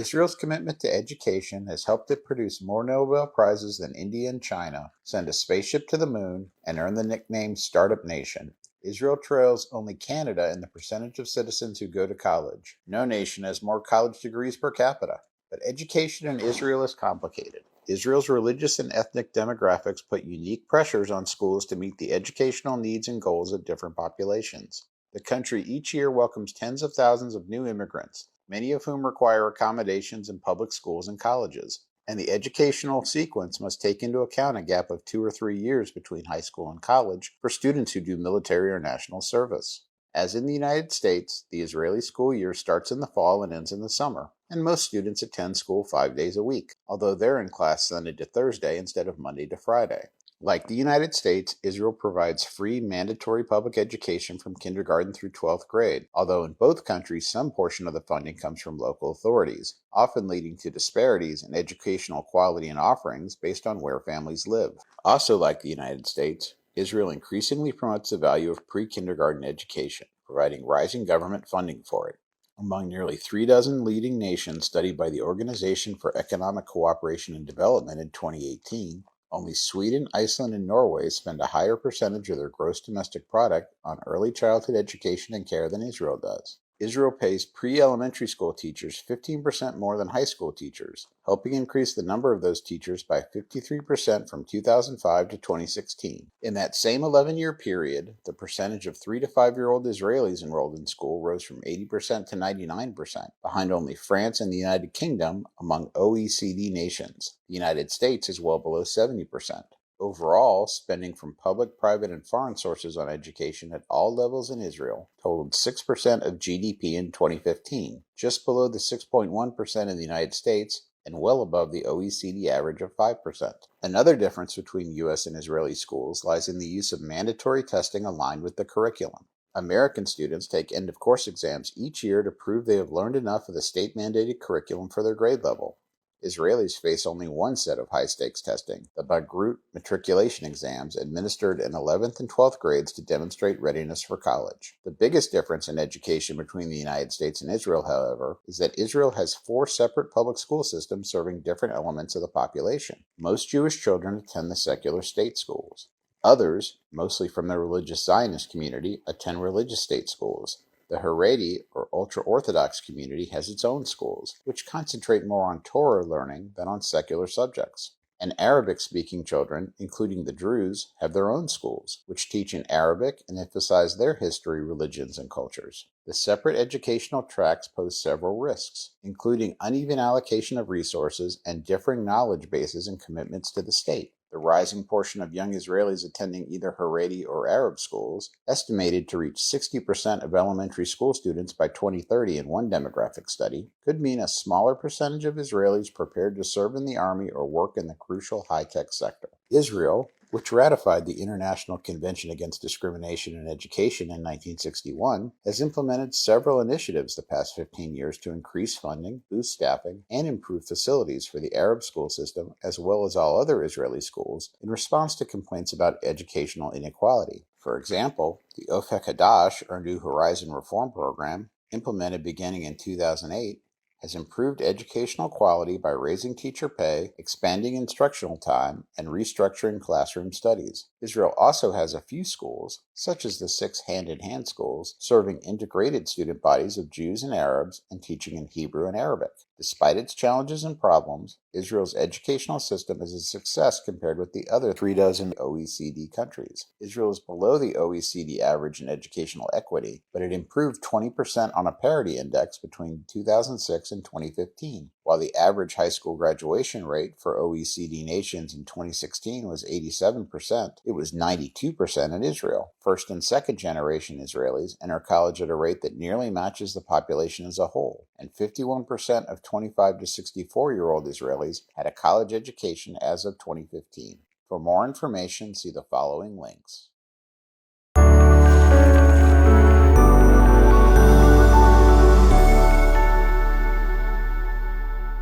Israel's commitment to education has helped it produce more Nobel Prizes than India and China, send a spaceship to the moon, and earn the nickname Startup Nation. Israel trails only Canada in the percentage of citizens who go to college. No nation has more college degrees per capita. But education in Israel is complicated. Israel's religious and ethnic demographics put unique pressures on schools to meet the educational needs and goals of different populations. The country each year welcomes tens of thousands of new immigrants, many of whom require accommodations in public schools and colleges. And the educational sequence must take into account a gap of 2 or 3 years between high school and college for students who do military or national service. As in the United States, the Israeli school year starts in the fall and ends in the summer, and most students attend school 5 days a week, although they're in class Sunday to Thursday instead of Monday to Friday. Like the United States, Israel provides free mandatory public education from kindergarten through 12th grade, although in both countries some portion of the funding comes from local authorities, often leading to disparities in educational quality and offerings based on where families live. Also like the United States, Israel increasingly promotes the value of pre-kindergarten education, providing rising government funding for it. Among nearly 36 leading nations studied by the Organization for Economic Cooperation and Development in 2018, only Sweden, Iceland, and Norway spend a higher percentage of their gross domestic product on early childhood education and care than Israel does. Israel pays pre-elementary school teachers 15% more than high school teachers, helping increase the number of those teachers by 53% from 2005 to 2016. In that same 11-year period, the percentage of 3 to 5-year-old Israelis enrolled in school rose from 80% to 99%, behind only France and the United Kingdom among OECD nations. The United States is well below 70%. Overall, spending from public, private, and foreign sources on education at all levels in Israel totaled 6% of GDP in 2015, just below the 6.1% in the United States and well above the OECD average of 5%. Another difference between U.S. and Israeli schools lies in the use of mandatory testing aligned with the curriculum. American students take end-of-course exams each year to prove they have learned enough of the state-mandated curriculum for their grade level. Israelis face only one set of high-stakes testing, the Bagrut matriculation exams administered in 11th and 12th grades to demonstrate readiness for college. The biggest difference in education between the United States and Israel, however, is that Israel has 4 separate public school systems serving different elements of the population. Most Jewish children attend the secular state schools. Others, mostly from the religious Zionist community, attend religious state schools. The Haredi, or ultra-Orthodox community, has its own schools, which concentrate more on Torah learning than on secular subjects. And Arabic-speaking children, including the Druze, have their own schools, which teach in Arabic and emphasize their history, religions, and cultures. The separate educational tracks pose several risks, including uneven allocation of resources and differing knowledge bases and commitments to the state. The rising portion of young Israelis attending either Haredi or Arab schools, estimated to reach 60% of elementary school students by 2030 in one demographic study, could mean a smaller percentage of Israelis prepared to serve in the army or work in the crucial high-tech sector. Israel, which ratified the International Convention Against Discrimination in Education in 1961, has implemented several initiatives the past 15 years to increase funding, boost staffing, and improve facilities for the Arab school system as well as all other Israeli schools in response to complaints about educational inequality. For example, the Ofek Hadash, or New Horizon Reform Program, implemented beginning in 2008, has improved educational quality by raising teacher pay, expanding instructional time, and restructuring classroom studies. Israel also has a few schools, such as the 6 hand-in-hand schools, serving integrated student bodies of Jews and Arabs and teaching in Hebrew and Arabic. Despite its challenges and problems, Israel's educational system is a success compared with the other 36 OECD countries. Israel is below the OECD average in educational equity, but it improved 20% on a parity index between 2006 and 2015. While the average high school graduation rate for OECD nations in 2016 was 87%, it was 92% in Israel. First and second generation Israelis enter college at a rate that nearly matches the population as a whole, and 51% of 25 to 64-year-old Israelis had a college education as of 2015. For more information, see the following links.